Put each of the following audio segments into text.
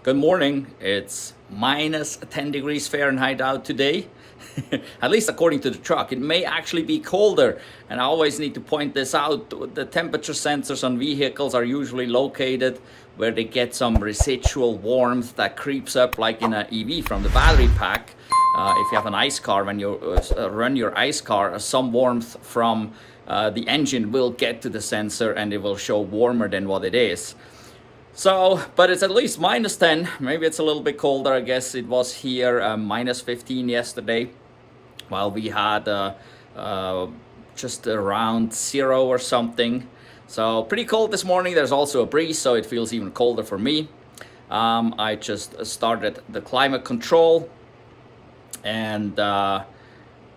Good morning. It's minus 10 degrees Fahrenheit out today. At least according to the truck. It may actually be colder. And I always need to point this out. The temperature sensors on vehicles are usually located where they get some residual warmth that creeps up, like in an EV from the battery pack. If you have an ICE car, when you run your ICE car, some warmth from the engine will get to the sensor and it will show warmer than what it is. So, but it's at least minus 10. Maybe it's a little bit colder. I guess it was here minus 15 yesterday, while we had just around 0 or something. So pretty cold this morning. There's also a breeze, so it feels even colder for me. I just started the climate control, and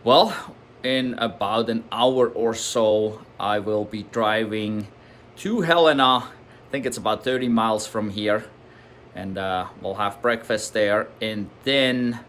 well, in about an hour or so, I will be driving to Helena. I think it's about 30 miles from here, and we'll have breakfast there, and then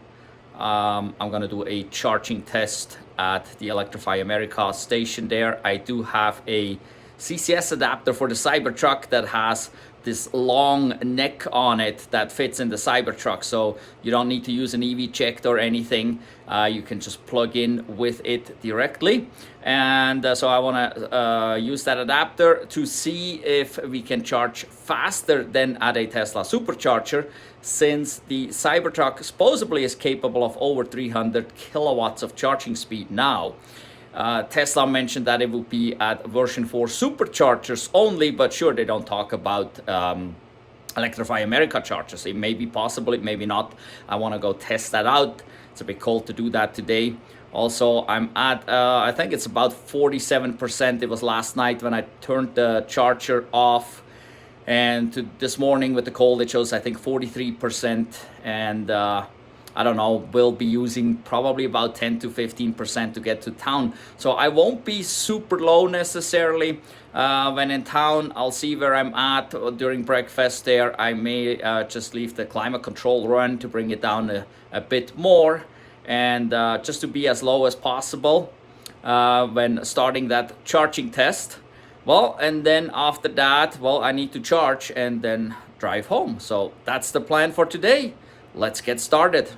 I'm gonna do a charging test at the Electrify America station there. I do have a CCS adapter for the Cybertruck that has this long neck on it that fits in the Cybertruck, so you don't need to use an EVJect or anything. You can just plug in with it directly, and so I want to use that adapter to see if we can charge faster than at a Tesla Supercharger, since the Cybertruck supposedly is capable of over 300 kilowatts of charging speed now. Tesla mentioned that it will be at version 4 superchargers only, but sure, they don't talk about Electrify America chargers. It may be possible, it may be not. I want to go test that out. It's a bit cold to do that today. Also, I'm at, I think it's about 47%. It was last night when I turned the charger off. And this morning with the cold, it shows, I think, 43%. And I don't know, we'll be using probably about 10 to 15% to get to town. So I won't be super low necessarily. When in town, I'll see where I'm at during breakfast there. I may just leave the climate control run to bring it down a bit more, and just to be as low as possible when starting that charging test. Well, and then after that, well, I need to charge and then drive home. So that's the plan for today. Let's get started.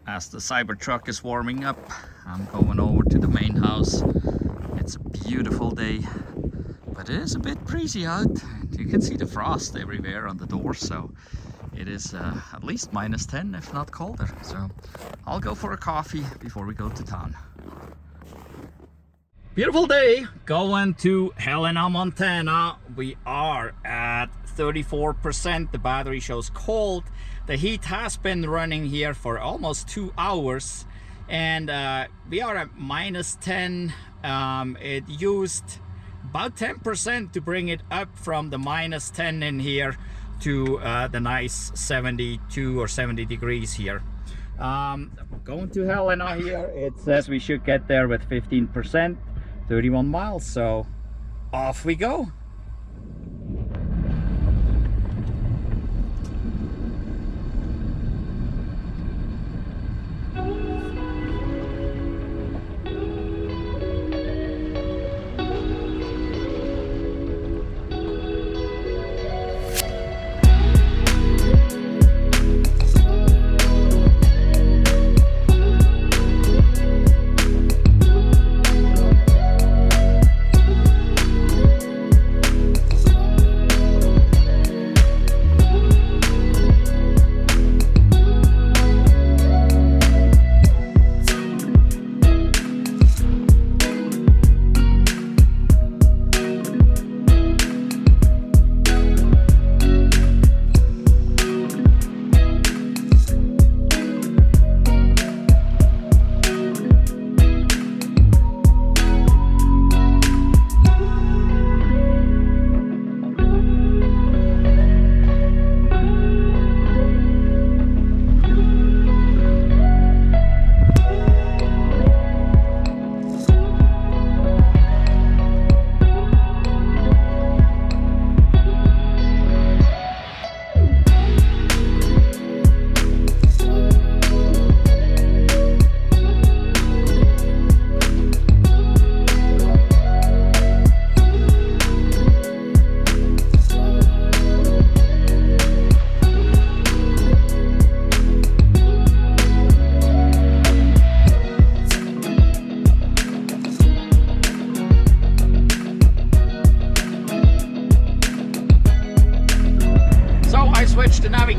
As the Cybertruck is warming up, I'm going over to the main house. It's a beautiful day, but it is a bit breezy out. You can see the frost everywhere on the door, so it is at least minus 10, if not colder. So I'll go for a coffee before we go to town. Beautiful day, going to Helena, Montana. We are at 34%. The battery shows cold. The heat has been running here for almost 2 hours, and we are at minus 10. It used about 10% to bring it up from the minus 10 in here to the nice 72 or 70 degrees here. Going to Helena here, it says we should get there with 15%, 31 miles, so off we go.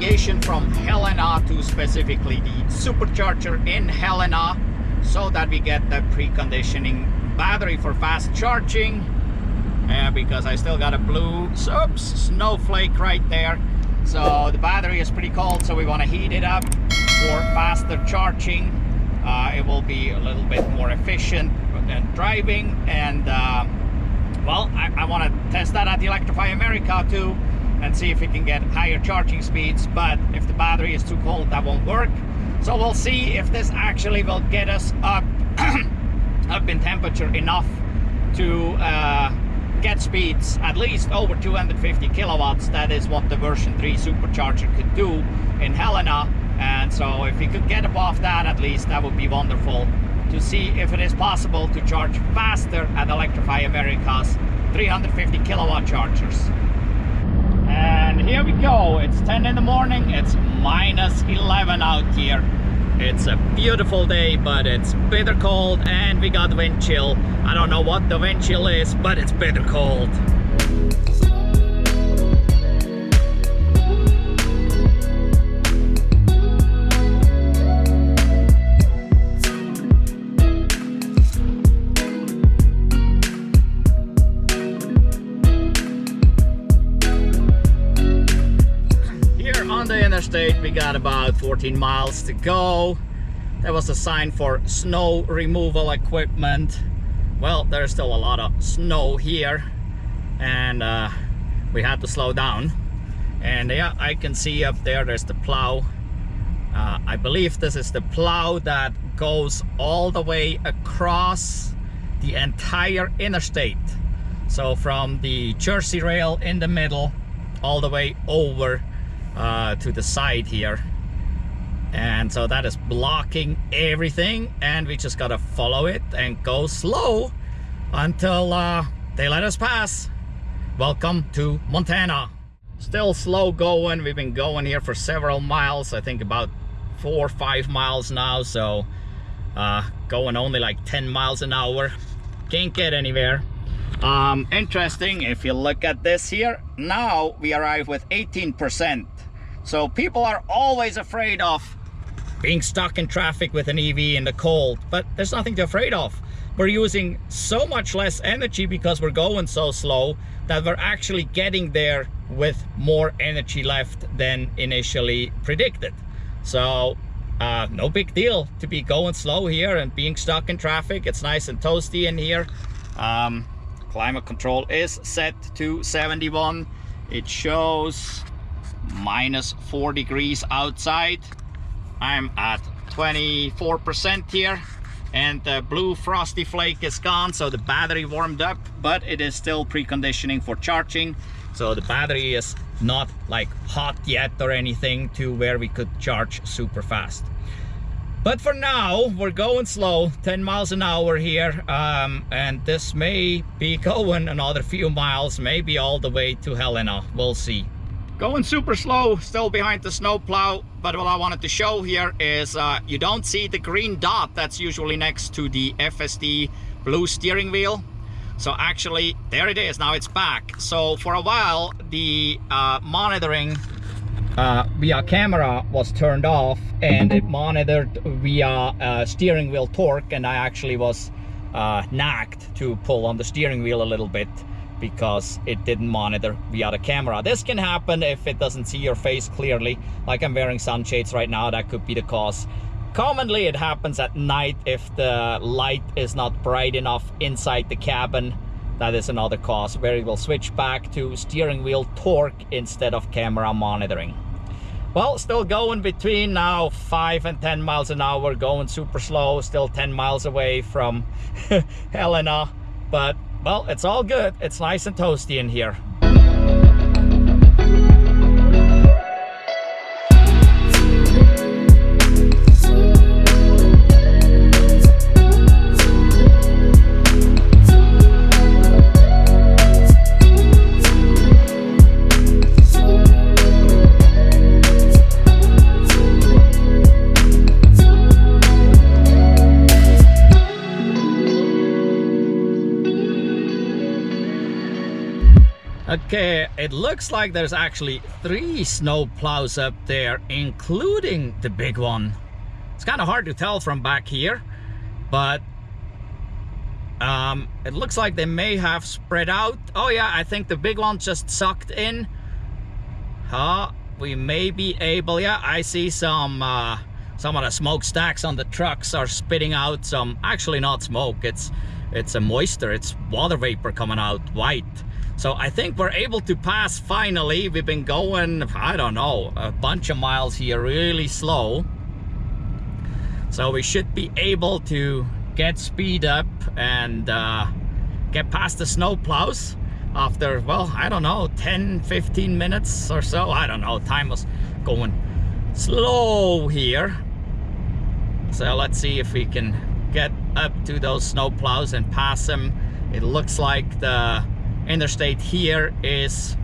navigation from Helena to specifically the Supercharger in Helena, so that we get the preconditioning battery for fast charging. Because I still got a blue snowflake right there, so the battery is pretty cold, so we want to heat it up for faster charging. It will be a little bit more efficient than driving, and well, I want to test that at the Electrify America too and see if we can get higher charging speeds, but if the battery is too cold, that won't work. So we'll see if this actually will get us up up in temperature enough to get speeds at least over 250 kilowatts. That is what the version 3 Supercharger could do in Helena, and so if we could get above that, at least that would be wonderful, to see if it is possible to charge faster at Electrify America's 350 kilowatt chargers. And here we go. It's 10 in the morning. It's minus 11 out here. It's a beautiful day, but it's bitter cold, and we got wind chill. I don't know what the wind chill is, but it's bitter cold. Interstate, we got about 14 miles to go. There was a sign for snow removal equipment. Well, there's still a lot of snow here, and we had to slow down. And yeah, I can see up there's the plow. I believe this is the plow that goes all the way across the entire interstate. So from the Jersey rail in the middle all the way over to the side here, and so that is blocking everything, and we just gotta follow it and go slow until they let us pass. Welcome to Montana. Still slow going. We've been going here for several miles, I think about 4 or 5 miles now, so going only like 10 miles an hour. Can't get anywhere. Interesting, if you look at this here, now we arrive with 18%. So people are always afraid of being stuck in traffic with an EV in the cold, but there's nothing to be afraid of. We're using so much less energy because we're going so slow that we're actually getting there with more energy left than initially predicted. So no big deal to be going slow here and being stuck in traffic. It's nice and toasty in here. Climate control is set to 71. It shows minus 4 degrees outside. I'm at 24% here, and the blue frosty flake is gone, so the battery warmed up, but it is still preconditioning for charging. So the battery is not like hot yet or anything to where we could charge super fast. But for now, we're going slow, 10 miles an hour here, and this may be going another few miles, maybe all the way to Helena. We'll see. Going super slow, still behind the snow plow, but what I wanted to show here is you don't see the green dot that's usually next to the FSD blue steering wheel. So actually, there it is, now it's back. So for a while, the monitoring via camera was turned off, and it monitored via steering wheel torque, and I actually was nagged to pull on the steering wheel a little bit because it didn't monitor via the camera. This can happen if it doesn't see your face clearly. Like I'm wearing sunshades right now, that could be the cause. Commonly it happens at night if the light is not bright enough inside the cabin. That is another cause where it will switch back to steering wheel torque instead of camera monitoring. Well, still going between now 5 and 10 miles an hour, going super slow, still 10 miles away from Helena, but well, it's all good. It's nice and toasty in here. Okay, it looks like there's actually 3 snow plows up there, including the big one. It's kind of hard to tell from back here, but it looks like they may have spread out. Oh yeah, I think the big one just sucked in. We may be able, yeah, I see some of the smokestacks on the trucks are spitting out some, actually not smoke, it's a moisture, it's water vapor coming out white. So I think we're able to pass finally. We've been going, I don't know, a bunch of miles here really slow. So we should be able to get speed up and get past the snow plows after, well, I don't know, 10-15 minutes or so. I don't know, time was going slow here. So let's see if we can get up to those snow plows and pass them. It looks like the interstate here is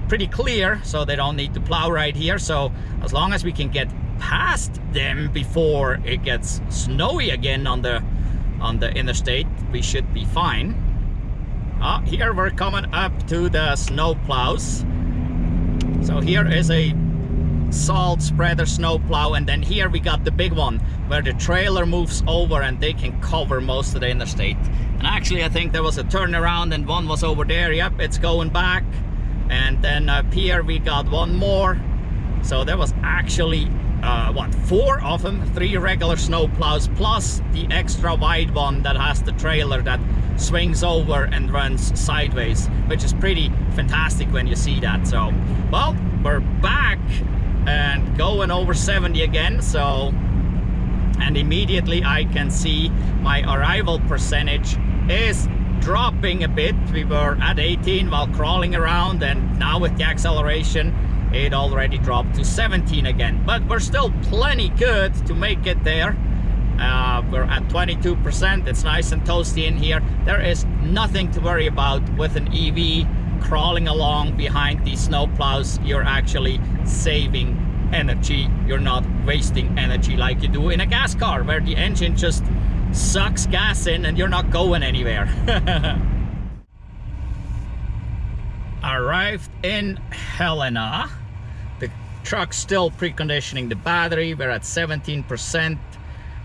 pretty clear, so they don't need to plow right here. So as long as we can get past them before it gets snowy again on the interstate, we should be fine. Here we're coming up to the snow plows. So here is a salt spreader snow plow, and then here we got the big one where the trailer moves over and they can cover most of the interstate. And actually I think there was a turnaround and one was over there. Yep, it's going back. And then up here we got one more. So there was actually what, 4 of them, 3 regular snow plows plus the extra wide one that has the trailer that swings over and runs sideways, which is pretty fantastic when you see that. So, well, we're back and going over 70 again. So, and immediately I can see my arrival percentage is dropping a bit. We were at 18 while crawling around, and now with the acceleration it already dropped to 17 again, but we're still plenty good to make it there. We're at 22%. It's nice and toasty in here. There is nothing to worry about with an EV crawling along behind these snow plows. You're actually saving energy. You're not wasting energy like you do in a gas car where the engine just sucks gas in and you're not going anywhere. Arrived in Helena. The truck's still preconditioning the battery. We're at 17%.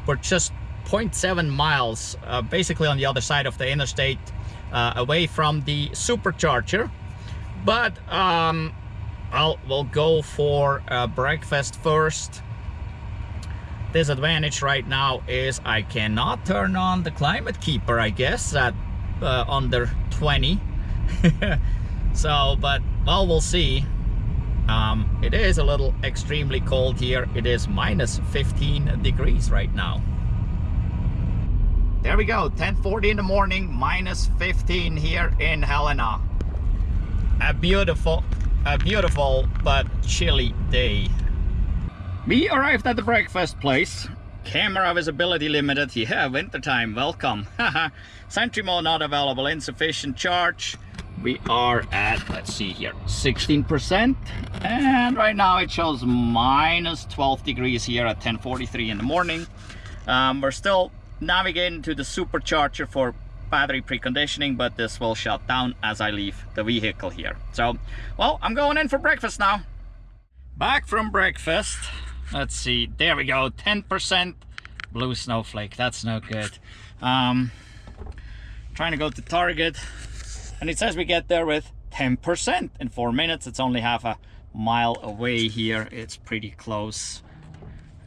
We're just 0.7 miles basically on the other side of the interstate, away from the Supercharger. But we'll go for breakfast first. Disadvantage right now is I cannot turn on the climate keeper, I guess, at under 20. So, but, well, we'll see. It is a little extremely cold here. It is minus 15 degrees right now. There we go, 10:40 in the morning, minus 15 here in Helena. A beautiful but chilly day. We arrived at the breakfast place. Camera visibility limited. Yeah, wintertime, welcome. Sentry mode not available, insufficient charge. We are at, let's see here, 16%. And right now it shows minus 12 degrees here at 10:43 in the morning. We're still navigating to the Supercharger for battery preconditioning, but this will shut down as I leave the vehicle here. So, well, I'm going in for breakfast now. Back from breakfast. Let's see, there we go, 10% blue snowflake. That's no good. Trying to go to Target, and it says we get there with 10% in 4 minutes. It's only half a mile away here. It's pretty close.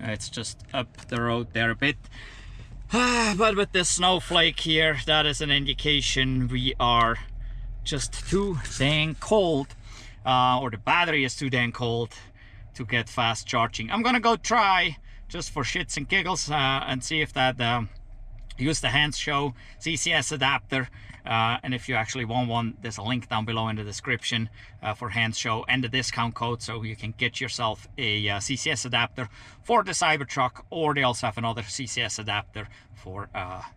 It's just up the road there a bit. But with this snowflake here, that is an indication we are just too dang cold, or the battery is too dang cold to get fast charging. I'm gonna go try, just for shits and giggles, and see if that use the Hansshow CCS adapter. And if you actually want one, there's a link down below in the description for Hansshow and the discount code, so you can get yourself a CCS adapter for the Cybertruck, or they also have another CCS adapter for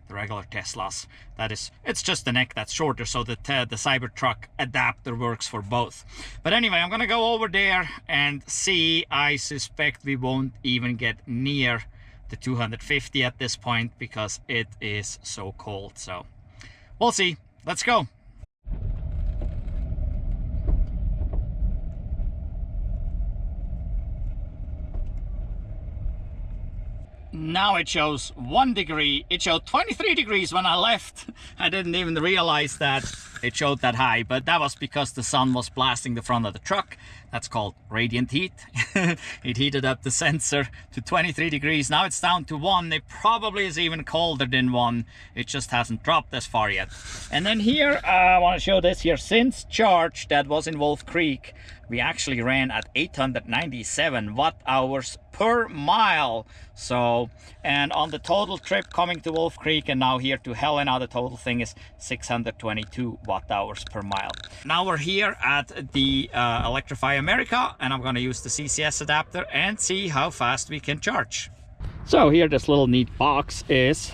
the regular Teslas. That is, it's just the neck that's shorter, so the Cybertruck adapter works for both. But anyway, I'm gonna go over there and see. I suspect we won't even get near the 250 at this point because it is so cold. So we'll see. Let's go. now it shows 1 degree. It showed 23 degrees when I left. I didn't even realize that it showed that high, but that was because the sun was blasting the front of the truck. That's called radiant heat. It heated up the sensor to 23 degrees. Now it's down to 1. It probably is even colder than 1. It just hasn't dropped as far yet. And then here, I want to show this here. Since charge that was in Wolf Creek, we actually ran at 897 watt-hours per mile. So, and on the total trip coming to Wolf Creek and now here to Helena, the total thing is 622 watt-hours per mile. Now we're here at the Electrify America, and I'm going to use the CCS adapter and see how fast we can charge. So here, this little neat box is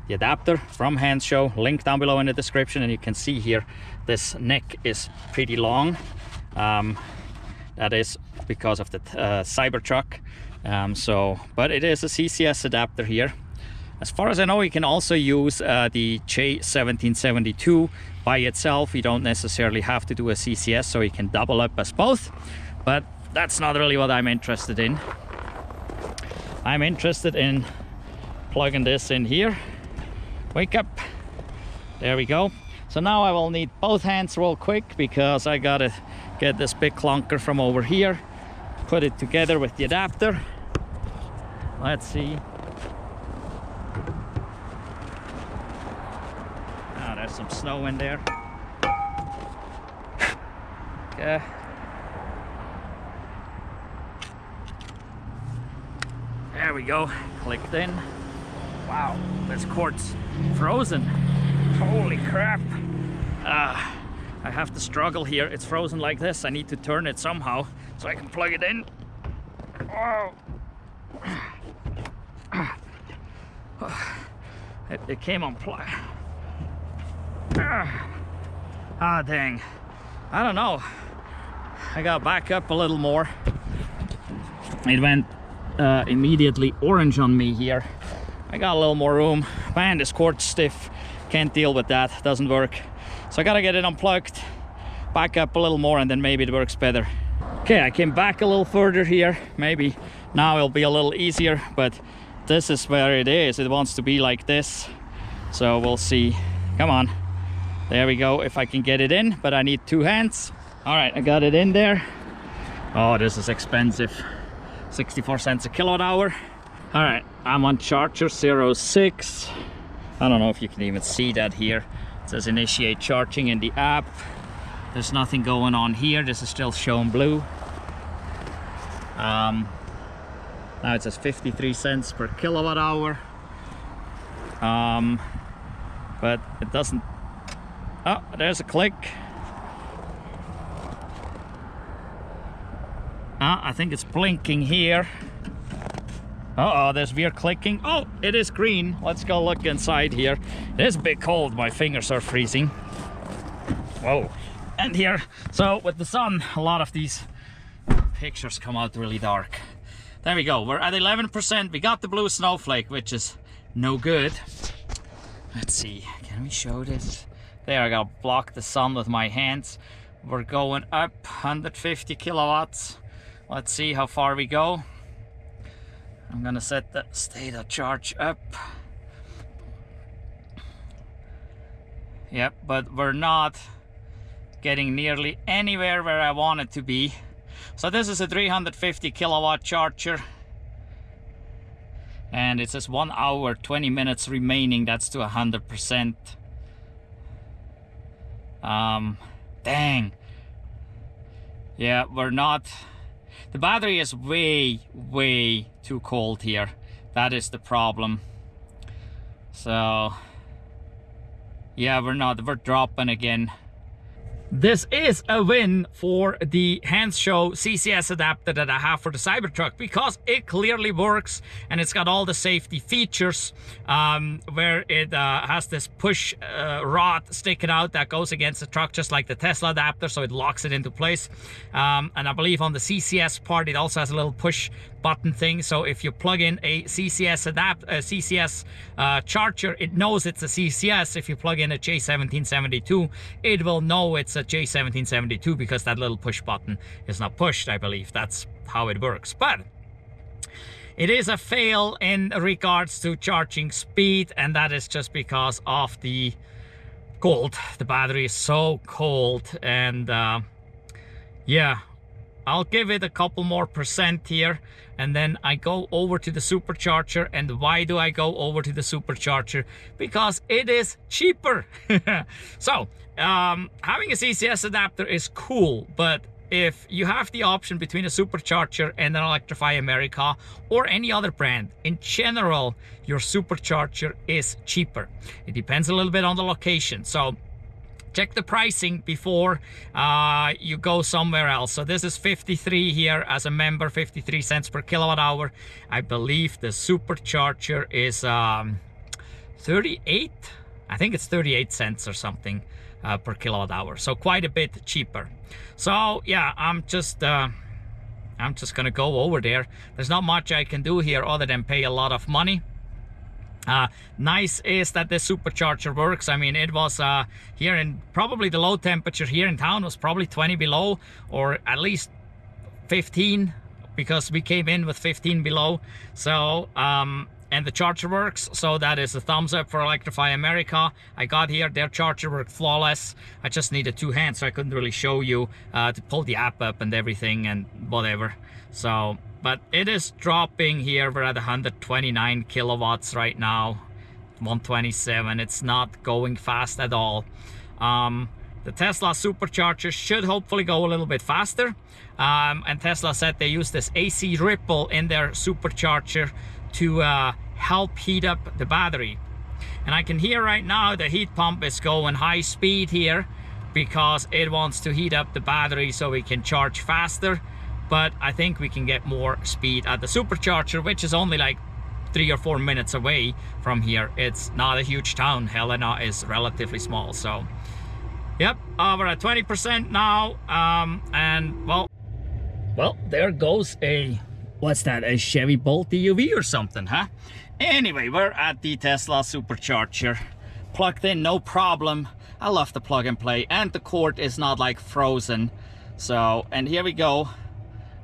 the adapter from Hansshow, link down below in the description, and you can see here this neck is pretty long. That is because of the Cybertruck. But it is a CCS adapter here. As far as I know, you can also use the J1772 by itself. You don't necessarily have to do a CCS, so you can double up as both. But that's not really what I'm interested in. I'm interested in plugging this in here. Wake up. There we go. So now I will need both hands real quick because I gotta get this big clunker from over here, put it together with the adapter. Let's see. Ah, there's some snow in there. Okay. There we go, clicked in. Wow, this cord's frozen. Holy crap. I have to struggle here. It's frozen like this. I need to turn it somehow so I can plug it in. Oh. It came on plug. Ah, dang. I don't know. I gotta back up a little more. It went immediately orange on me here. I got a little more room. Man, this cord's stiff. Can't deal with that. Doesn't work. So I gotta get it unplugged, back up a little more, and then maybe it works better. Okay, I came back a little further here. Maybe now it'll be a little easier, but this is where it is. It wants to be like this. So we'll see. Come on. There we go, if I can get it in, but I need 2 hands. All right, I got it in there. Oh, this is expensive. 64 cents a kilowatt hour. All right, I'm on charger 06. I don't know if you can even see that here. It says initiate charging in the app. There's nothing going on here. This is still shown blue. Now it says 53 cents per kilowatt hour. But it doesn't. Oh, there's a click. I think it's blinking here. Uh-oh, there's weird clicking. Oh, it is green. Let's go look inside here. It is a bit cold. My fingers are freezing. Whoa. And here, so with the sun, a lot of these pictures come out really dark. There we go. We're at 11%. We got the blue snowflake, which is no good. Let's see. Can we show this? There, I gotta block the sun with my hands. We're going up 150 kilowatts. Let's see how far we go. I'm gonna set the state of charge up. Yep, but we're not getting nearly anywhere where I want it to be. So this is a 350 kilowatt charger. And it says 1 hour, 20 minutes remaining. That's to 100%. Dang. Yeah, we're not. The battery is way too cold here. That is the problem. So yeah, we're dropping again. This is a win for the Hansshow CCS adapter that I have for the Cybertruck, because it clearly works and it's got all the safety features, where it has this push rod sticking out that goes against the truck just like the Tesla adapter, so it locks it into place. And I believe on the CCS part it also has a little push button thing, so if you plug in a CCS charger, it knows it's a CCS. If you plug in a J1772, it will know it's a J1772 because that little push button is not pushed. I believe that's how it works. But It is a fail in regards to charging speed, and that is just because of the cold. The battery is so cold, and yeah, I'll give it a couple more percent here, and then I go over to the supercharger. And why do I go over to the supercharger? Because it is cheaper. So having a CCS adapter is cool, but if you have the option between a supercharger and an Electrify America or any other brand, in general, your supercharger is cheaper. It depends a little bit on the location. So check the pricing before you go somewhere else. So this is 53 here as a member, 53 cents per kilowatt hour. I believe the supercharger is 38. I think it's 38 cents or something per kilowatt hour. So quite a bit cheaper. So yeah, I'm just gonna go over there. There's not much I can do here other than pay a lot of money. Nice is that the supercharger works. I mean, it was here in probably the low temperature here in town was probably 20 below, or at least 15, because we came in with 15 below. So and the charger works, so that is a thumbs up for Electrify America. I got here, their charger worked flawless. I just needed two hands, so I couldn't really show you to pull the app up and everything and whatever. So but it is dropping here. We're at 129 kilowatts right now, 127. It's not going fast at all. The Tesla Supercharger should hopefully go a little bit faster. And Tesla said they use this AC ripple in their supercharger to help heat up the battery. And I can hear right now the heat pump is going high speed here because it wants to heat up the battery so we can charge faster. But I think we can get more speed at the supercharger, which is only like 3 or 4 minutes away from here. It's not a huge town. Helena is relatively small. So yep, we're at 20% now. And well, there goes a, what's that, a Chevy Bolt EUV or something, huh? Anyway, we're at the Tesla Supercharger, plugged in, no problem. I love the plug and play, and the cord is not like frozen. So, and here we go.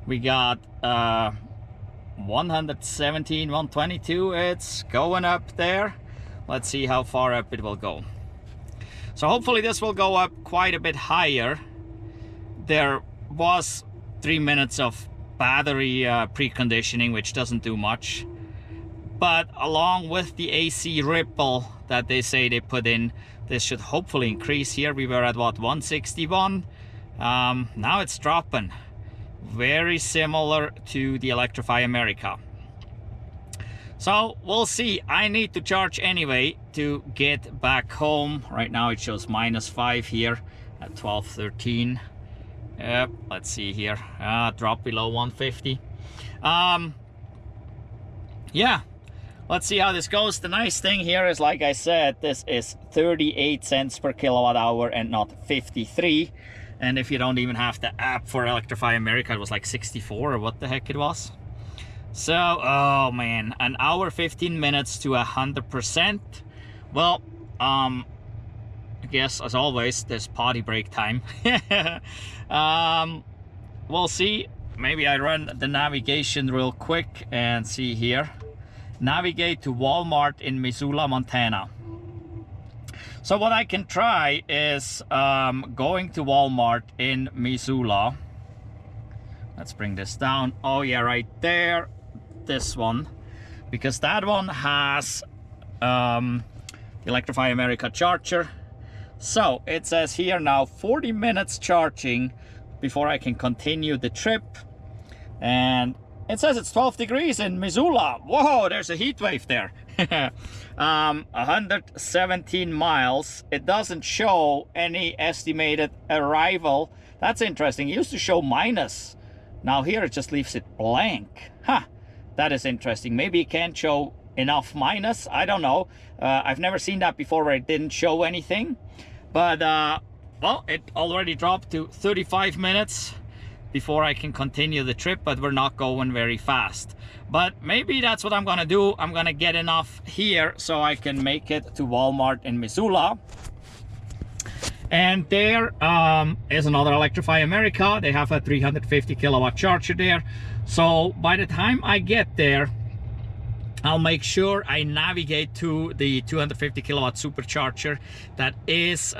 We got 117, 122. It's going up there. Let's see how far up it will go. So hopefully this will go up quite a bit higher. There was 3 minutes of battery preconditioning, which doesn't do much. But along with the AC ripple that they say they put in, this should hopefully increase here. We were at what, 161? Now it's dropping. Very similar to the Electrify America. So we'll see. I need to charge anyway to get back home. Right now it shows -5 here at 12:13. Yep, let's see here. Drop below 150. Yeah, let's see how this goes. The nice thing here is, like I said, this is 38 cents per kilowatt hour and not 53. And if you don't even have the app for Electrify America, it was like 64 or what the heck it was. So, oh man, an hour 15 minutes to 100%. Well, I guess as always, there's potty break time. We'll see. Maybe I run the navigation real quick and see here. Navigate to Walmart in Missoula, Montana. So what I can try is going to Walmart in Missoula. Let's bring this down. Oh yeah, right there. This one. Because that one has Electrify America charger. So it says here now 40 minutes charging before I can continue the trip. And it says it's 12 degrees in Missoula. Whoa, there's a heat wave there. 117 miles. It doesn't show any estimated arrival. That's interesting. It used to show minus. Now here it just leaves it blank. Huh, that is interesting. Maybe it can't show enough minus. I don't know. I've never seen that before where it didn't show anything. But well, it already dropped to 35 minutes before I can continue the trip, but we're not going very fast. But maybe that's what I'm gonna do. I'm gonna get enough here so I can make it to Walmart in Missoula. And there is another Electrify America. They have a 350 kilowatt charger there. So by the time I get there, I'll make sure I navigate to the 250 kilowatt supercharger that is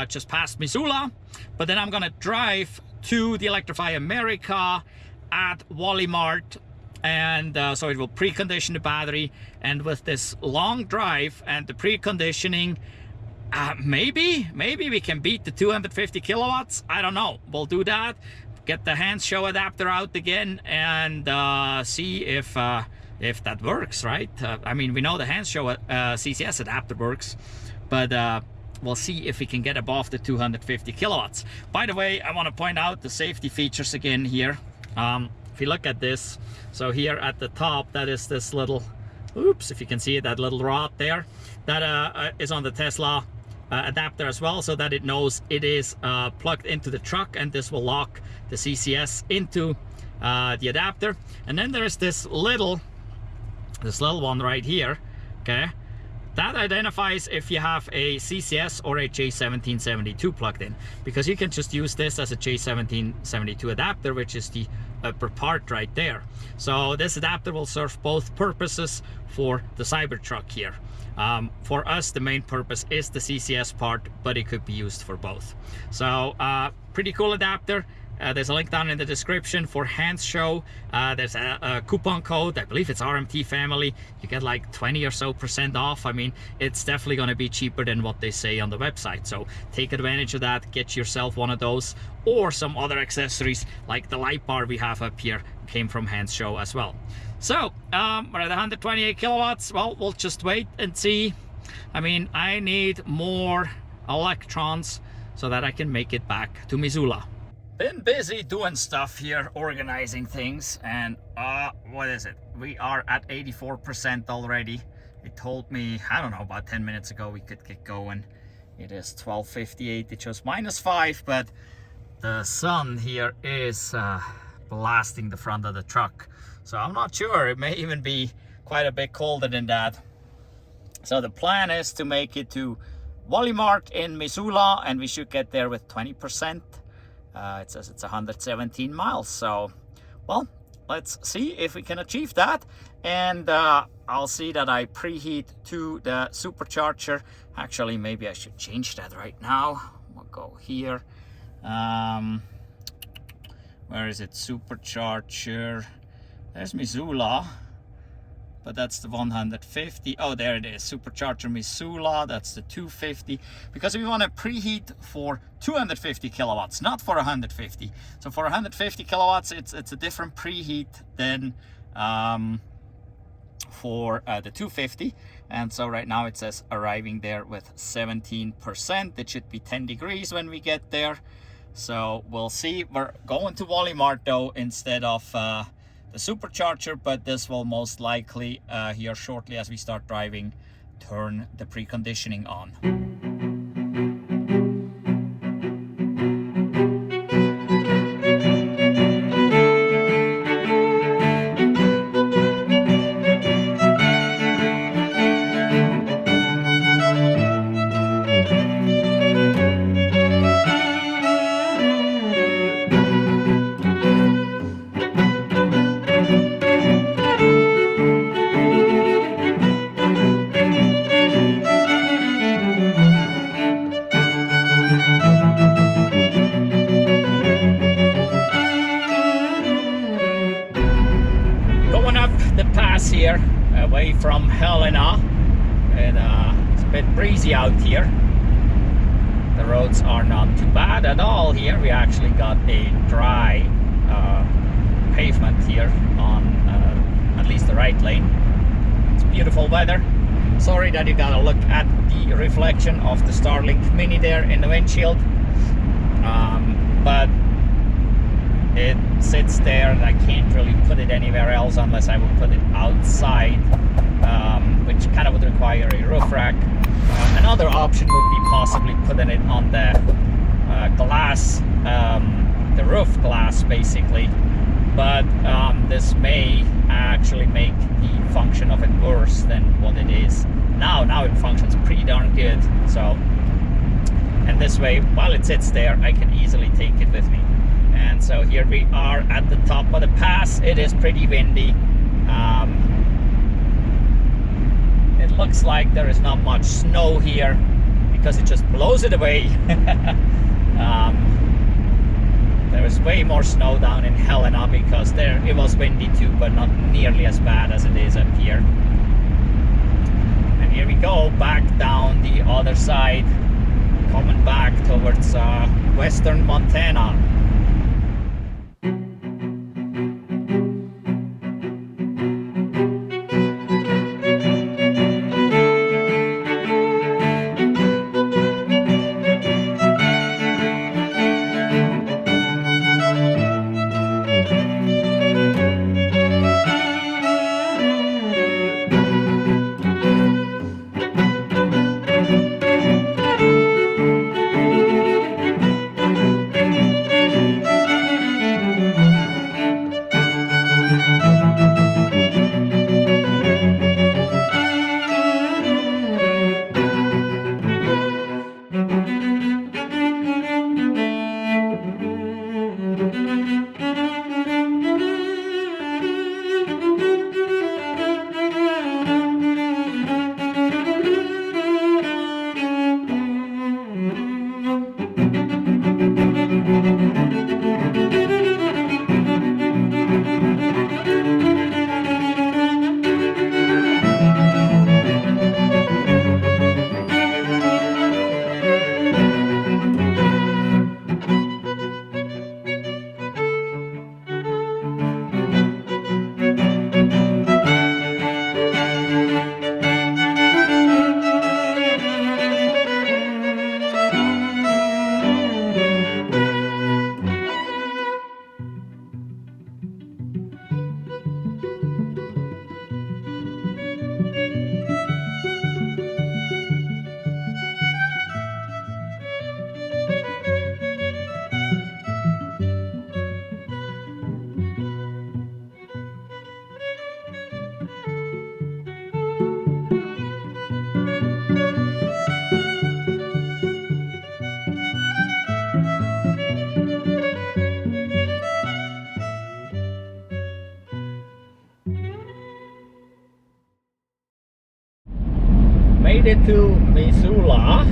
just past Missoula, but then I'm gonna drive to the Electrify America at Walmart, and so it will precondition the battery. And with this long drive and the preconditioning, maybe we can beat the 250 kilowatts. I don't know. We'll do that. Get the Hansshow adapter out again and see if that works, right? I mean, we know the Hansshow CCS adapter works, but we'll see if we can get above the 250 kilowatts. By the way, I want to point out the safety features again here. If you look at this, so here at the top, that is this little, oops, if you can see it, that little rod there, that is on the Tesla adapter as well, so that it knows it is plugged into the truck, and this will lock the CCS into the adapter. And then there's this little one right here, okay, that identifies if you have a CCS or a J1772 plugged in, because you can just use this as a J1772 adapter, which is the upper part right there. So this adapter will serve both purposes for the Cybertruck here. For us, the main purpose is the CCS part, but it could be used for both. So pretty cool adapter. There's a link down in the description for Hansshow. There's a coupon code, I believe it's RMT family. You get like 20% or so off. I mean, it's definitely going to be cheaper than what they say on the website. So take advantage of that, get yourself one of those, or some other accessories like the light bar we have up here came from Hansshow as well. So we're at 128 kilowatts. Well, we'll just wait and see. I mean, I need more electrons so that I can make it back to Missoula. Been busy doing stuff here, organizing things, and what is it? We are at 84% already. It told me, I don't know, about 10 minutes ago we could get going. It is 12:58. It shows -5, but the sun here is blasting the front of the truck. So I'm not sure, it may even be quite a bit colder than that. So the plan is to make it to Walmart in Missoula, and we should get there with 20%. It says it's 117 miles. So, well, let's see if we can achieve that. And I'll see that I preheat to the supercharger. Actually, maybe I should change that right now. We'll go here. Where is it? Supercharger. There's Missoula, but that's the 150. Oh, there it is. Supercharger Missoula. That's the 250. Because we want to preheat for 250 kilowatts, not for 150. So for 150 kilowatts, it's a different preheat than for the 250. And so right now it says arriving there with 17%. It should be 10 degrees when we get there. So we'll see. We're going to Walmart though instead of the supercharger, but this will most likely here shortly as we start driving turn the preconditioning on. Here away from Helena, and it's a bit breezy out here. The roads are not too bad at all here. We actually got a dry pavement here on at least the right lane. It's beautiful weather. Sorry that you gotta look at the reflection of the Starlink Mini there in the windshield, but it sits there and I can't really put it anywhere else unless I would put it outside, which kind of would require a roof rack. Another option would be possibly putting it on the glass, the roof glass basically, but this may actually make the function of it worse than what it is now. Now it functions pretty darn good. So, and this way, while it sits there, I can easily take it with me. And so here we are at the top of the pass. It is pretty windy. it looks like there is not much snow here because it just blows it away. There is way more snow down in Helena because there it was windy too, but not nearly as bad as it is up here. And here we go, back down the other side, coming back towards western Montana. Made it to Missoula.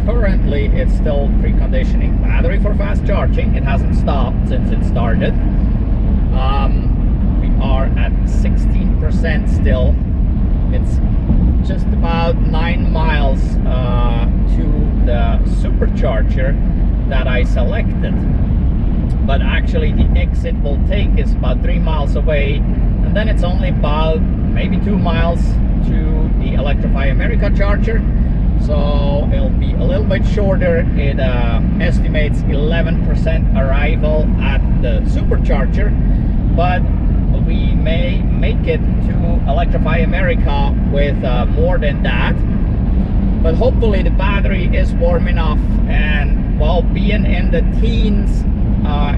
Currently it's still preconditioning battery for fast charging. It hasn't stopped since it started. We are at 16% still. It's just about 9 miles to the Supercharger that I selected, but actually the exit will take is about 3 miles away, and then it's only about maybe 2 miles to the Electrify America charger, so it'll be a little bit shorter. It estimates 11% arrival at the Supercharger, but we may make it to Electrify America with more than that. But hopefully the battery is warm enough, and while being in the teens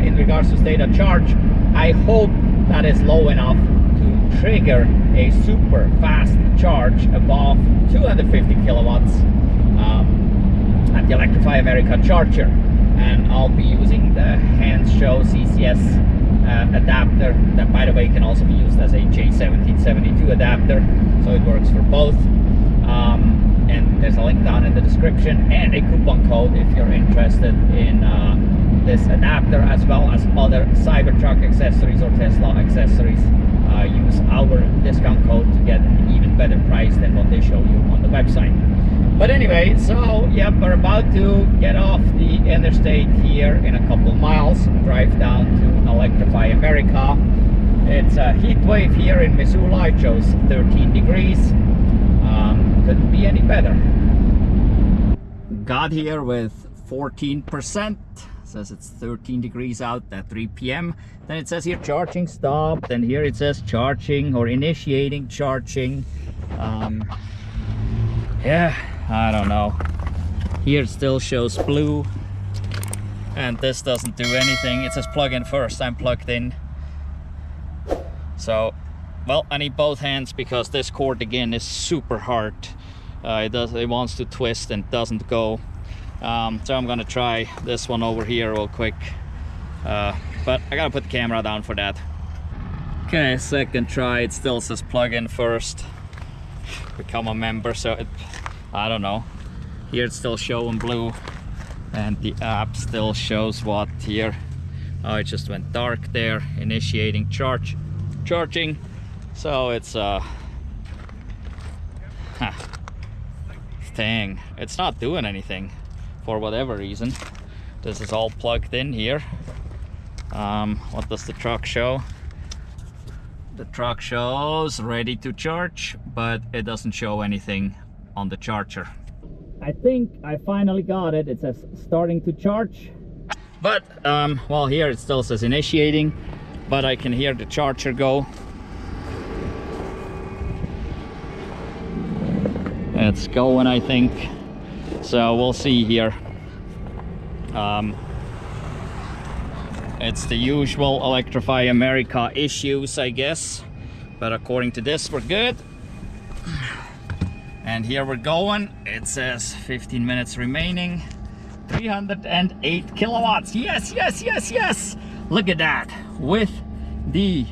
in regards to state of charge, I hope that is low enough to trigger a super fast charge above 250 kilowatts at the Electrify America charger. And I'll be using the Hansshow CCS adapter that, by the way, can also be used as a J1772 adapter, so it works for both. And there's a link down in the description and a coupon code if you're interested in this adapter, as well as other Cybertruck accessories or Tesla accessories. Use our discount code to get an even better price than what they show you on the website. But anyway, so yeah, we're about to get off the interstate here in a couple miles, drive down to Electrify America. It's a heat wave here in Missoula. It shows 13 degrees. Couldn't be any better. Got here with 14%. Says it's 13 degrees out at 3 p.m. Then it says here charging stopped, and here it says charging or initiating charging. Yeah, I don't know. Here it still shows blue, and this doesn't do anything. It says plug in first. I'm plugged in. So, well, I need both hands because this cord again is super hard. It wants to twist and doesn't go. So I'm gonna try this one over here real quick, but I gotta put the camera down for that. Okay, second try. It still says plug in first. become a member, so I don't know. Here it's still showing blue, and the app still shows what here. Oh, it just went dark there, initiating charging. So it's dang, it's not doing anything for whatever reason. This is all plugged in here. What does the truck show? The truck shows ready to charge, but it doesn't show anything on the charger. I think I finally got it. It says starting to charge, but well, here it still says initiating, but I can hear the charger go. It's going, I think. So we'll see here. It's the usual Electrify America issues, I guess, but according to this, we're good. And here we're going. It says 15 minutes remaining. 308 kilowatts. Yes, yes, yes, yes. Look at that. With the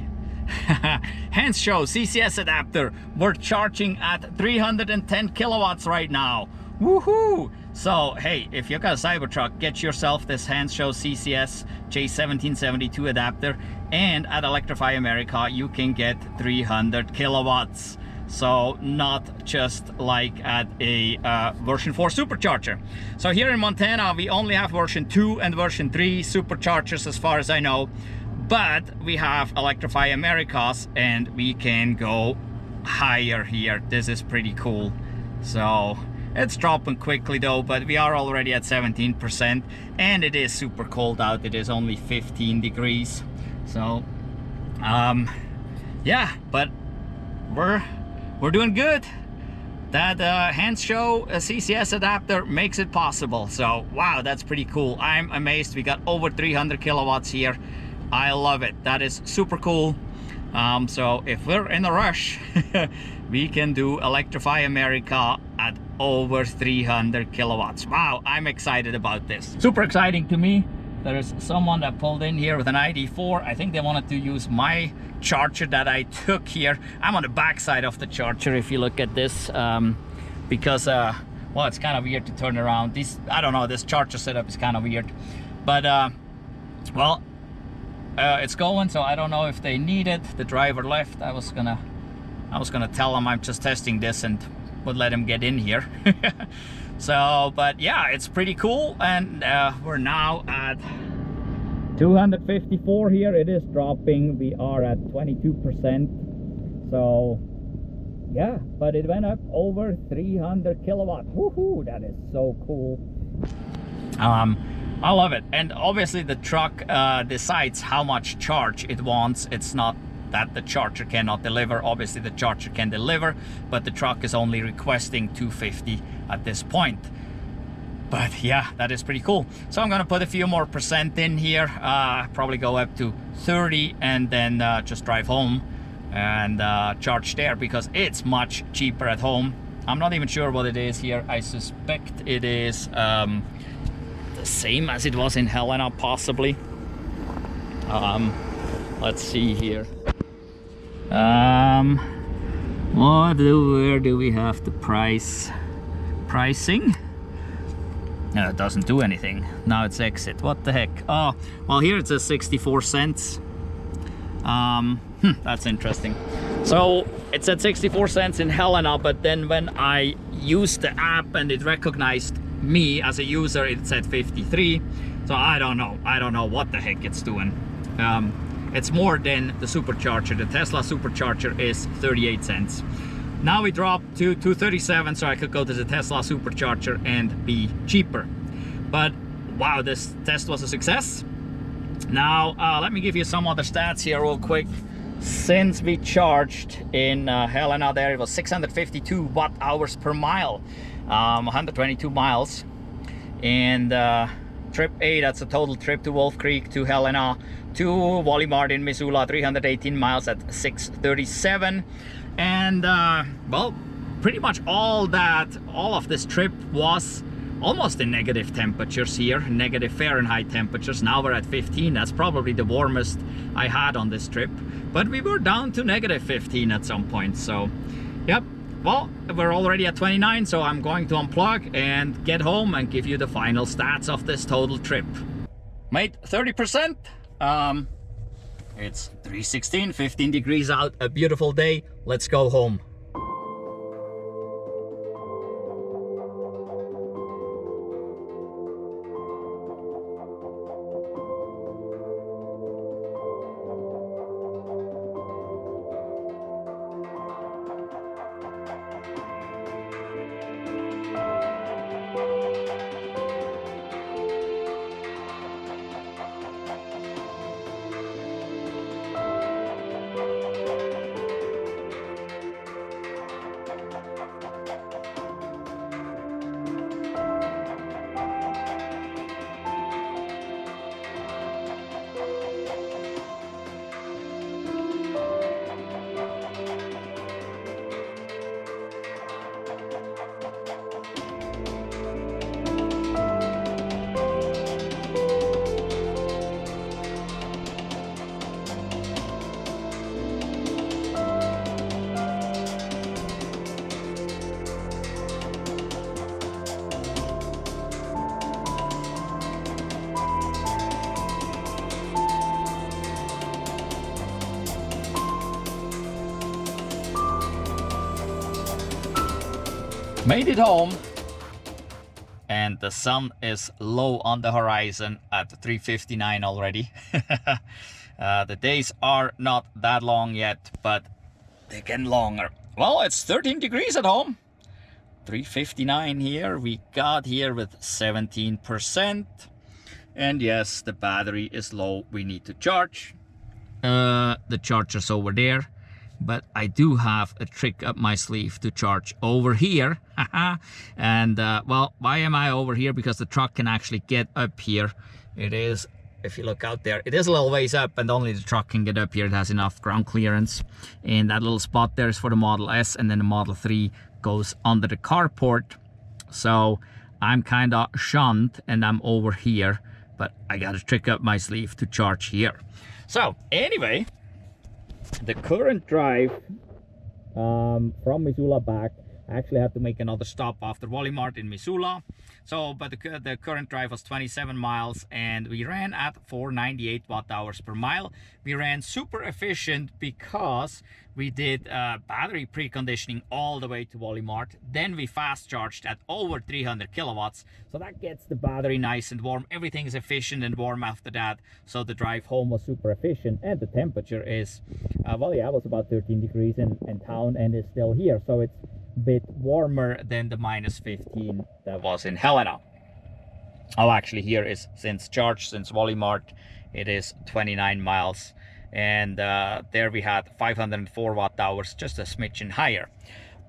Hansshow CCS adapter, we're charging at 310 kilowatts right now. Woohoo! So hey, if you got a Cybertruck, get yourself this Hansshow CCS J1772 adapter, and at Electrify America you can get 300 kilowatts. So not just like at a version 4 supercharger. So here in Montana we only have version 2 and version 3 superchargers as far as I know, but we have Electrify Americas and we can go higher here. This is pretty cool. So it's dropping quickly though, but we are already at 17%, and it is super cold out. It is only 15 degrees. So yeah, but we're doing good. That Hansshow CCS adapter makes it possible. So wow, that's pretty cool. I'm amazed. We got over 300 kilowatts here. I love it. That is super cool. So if we're in a rush, we can do Electrify America at over 300 kilowatts. Wow, I'm excited about this. Super exciting to me. There's someone that pulled in here with an ID4. I think they wanted to use my charger that I took here. I'm on the back side of the charger if you look at this, because well, it's kind of weird to turn around. I don't know, this charger setup is kind of weird, but well, it's going, so I don't know if they need it. The driver left. I was gonna tell him I'm just testing this and would let him get in here. So, but yeah, it's pretty cool, and we're now at 254 here. It is dropping. We are at 22%. So yeah, but it went up over 300 kilowatts. Woohoo, that is so cool. I love it. And obviously the truck decides how much charge it wants. It's not that the charger cannot deliver. Obviously the charger can deliver, but the truck is only requesting 250 at this point. But yeah, that is pretty cool. So I'm gonna put a few more percent in here, probably go up to 30, and then just drive home and charge there, because it's much cheaper at home. I'm not even sure what it is here. I suspect it is the same as it was in Helena, possibly. Let's see here. Where do we have the pricing? No, it doesn't do anything. Now it's exit. What the heck? Oh, well, here it says 64 cents. That's interesting. So it said 64 cents in Helena, but then when I used the app and it recognized me as a user, it said 53. So I don't know what the heck it's doing. It's more than the supercharger. The Tesla Supercharger is 38 cents. Now we dropped to 237, so I could go to the Tesla Supercharger and be cheaper. But wow, this test was a success. Now let me give you some other stats here real quick. Since we charged in Helena, there it was 652 watt-hours per mile, 122 miles. And trip A, that's a total trip to Wolf Creek, to Helena, to Wally Martin, Missoula, 318 miles at 637. And well, pretty much all of this trip was almost in negative temperatures here, negative Fahrenheit temperatures. Now we're at 15. That's probably the warmest I had on this trip, but we were down to negative 15 at some point. So yep, well, we're already at 29, so I'm going to unplug and get home and give you the final stats of this total trip. Made 30%. It's 3:16, 15 degrees out, a beautiful day. Let's go home. Made it home, and the sun is low on the horizon at 3:59 already. The days are not that long yet, but they're getting longer. Well, it's 13 degrees at home. 3:59 here. We got here with 17%. And yes, the battery is low. We need to charge. The charger's over there. But I do have a trick up my sleeve to charge over here. And well, why am I over here? Because the truck can actually get up here. It is, if you look out there, it is a little ways up, and only the truck can get up here. It has enough ground clearance. And that little spot there is for the Model S, and then the Model 3 goes under the carport. So I'm kind of shunned, and I'm over here, but I got a trick up my sleeve to charge here. So anyway, the current drive from Missoula back, I actually had to make another stop after Walmart in Missoula. So, but the current drive was 27 miles, and we ran at 498 watt-hours per mile. We ran super efficient because we did battery preconditioning all the way to Walmart. Then we fast charged at over 300 kilowatts. So that gets the battery nice and warm. Everything is efficient and warm after that. So the drive home was super efficient, and the temperature is, well, yeah, it was about 13 degrees in town, and it's still here. So it's bit warmer than the minus 15 that was in Helena. Oh, actually here is since Walmart, it is 29 miles, and there we had 504 watt-hours, just a smidgen higher.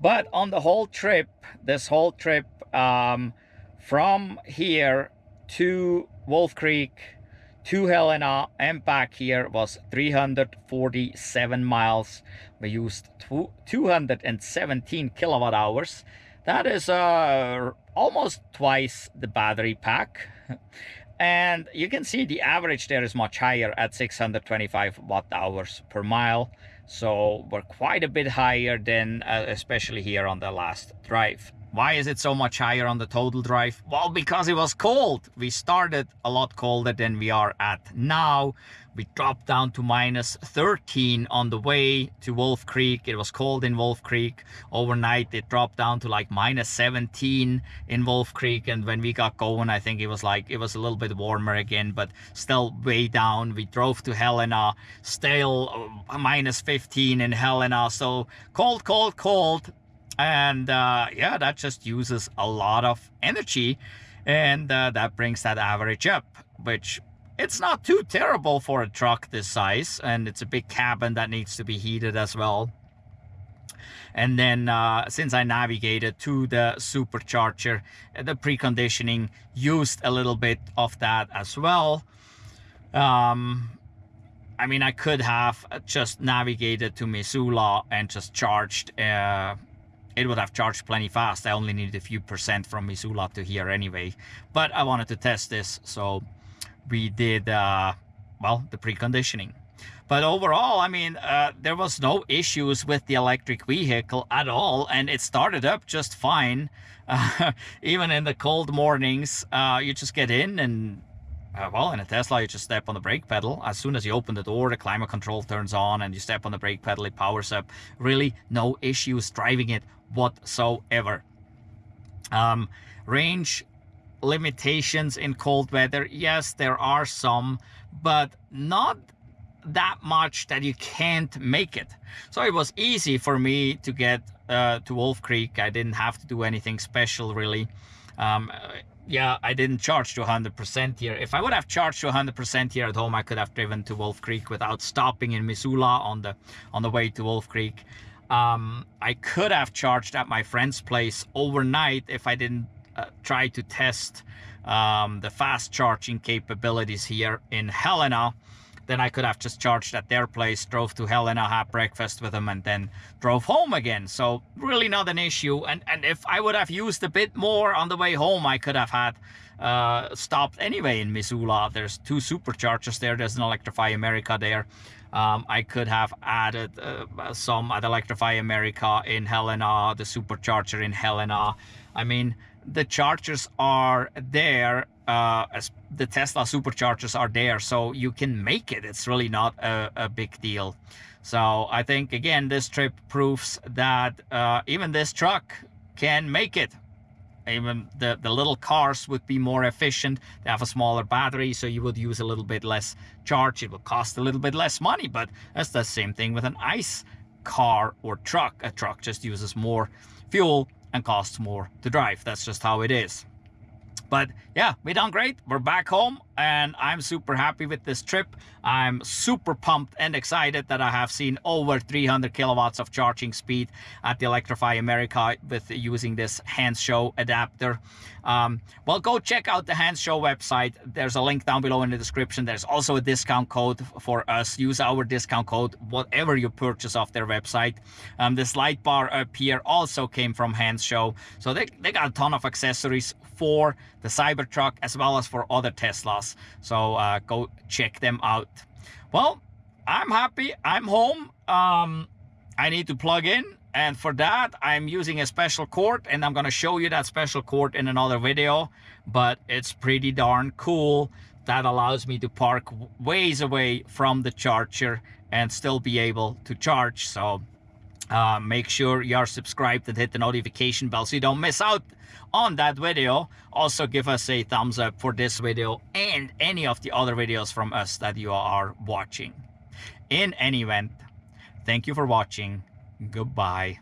But on the whole trip, this whole trip from here to Wolf Creek to Helena and back here was 347 miles. We used 217 kilowatt hours. That is almost twice the battery pack. And you can see the average there is much higher at 625 watt hours per mile. So we're quite a bit higher than especially here on the last drive. Why is it so much higher on the total drive? Well, because it was cold. We started a lot colder than we are at now. We dropped down to minus 13 on the way to Wolf Creek. It was cold in Wolf Creek. Overnight, it dropped down to like minus 17 in Wolf Creek. And when we got going, I think it was a little bit warmer again, but still way down. We drove to Helena, still minus 15 in Helena. So cold, cold, cold. And yeah, that just uses a lot of energy, and that brings that average up, which it's not too terrible for a truck this size, and it's a big cabin that needs to be heated as well. And then since I navigated to the Supercharger, the preconditioning used a little bit of that as well. I mean, I could have just navigated to Missoula and just charged. It would have charged plenty fast. I only needed a few percent from Missoula to here anyway. But I wanted to test this, so we did, well, the preconditioning. But overall, I mean, there was no issues with the electric vehicle at all, and it started up just fine. Even in the cold mornings, you just get in and, well, in a Tesla, you just step on the brake pedal. As soon as you open the door, the climate control turns on and you step on the brake pedal, it powers up. Really no issues driving it whatsoever. Range limitations in cold weather, yes, there are some, but not that much that you can't make it. So it was easy for me to get to Wolf Creek. I didn't have to do anything special really. Yeah, I didn't charge to 100% here. If I would have charged to 100% here at home, I could have driven to Wolf Creek without stopping in Missoula on the way to Wolf Creek. I could have charged at my friend's place overnight if I didn't try to test the fast charging capabilities here in Helena. Then I could have just charged at their place, drove to Helena, had breakfast with them, and then drove home again. So really not an issue. And if I would have used a bit more on the way home, I could have had stopped anyway in Missoula. There's 2 superchargers there. There's an Electrify America there. I could have added some at Electrify America in Helena, the supercharger in Helena. I mean, the chargers are there, as the Tesla superchargers are there, so you can make it. It's really not a big deal. So I think, again, this trip proves that even this truck can make it. Even the little cars would be more efficient. They have a smaller battery, so you would use a little bit less charge. It would cost a little bit less money, but that's the same thing with an ICE car or truck. A truck just uses more fuel and costs more to drive. That's just how it is. But yeah, we done great. We're back home and I'm super happy with this trip. I'm super pumped and excited that I have seen over 300 kilowatts of charging speed at the Electrify America with using this Hansshow adapter. Well, go check out the Hansshow website. There's a link down below in the description. There's also a discount code for us. Use our discount code whatever you purchase off their website. This light bar up here also came from Hansshow. So they got a ton of accessories for the Cybertruck as well as for other Teslas. So go check them out. Well, I'm happy. I'm home. I need to plug in, and for that I'm using a special cord, and I'm gonna show you that special cord in another video. But it's pretty darn cool. That allows me to park ways away from the charger and still be able to charge. So make sure you are subscribed and hit the notification bell so you don't miss out on that video. Also give us a thumbs up for this video and any of the other videos from us that you are watching. In any event, thank you for watching. Goodbye.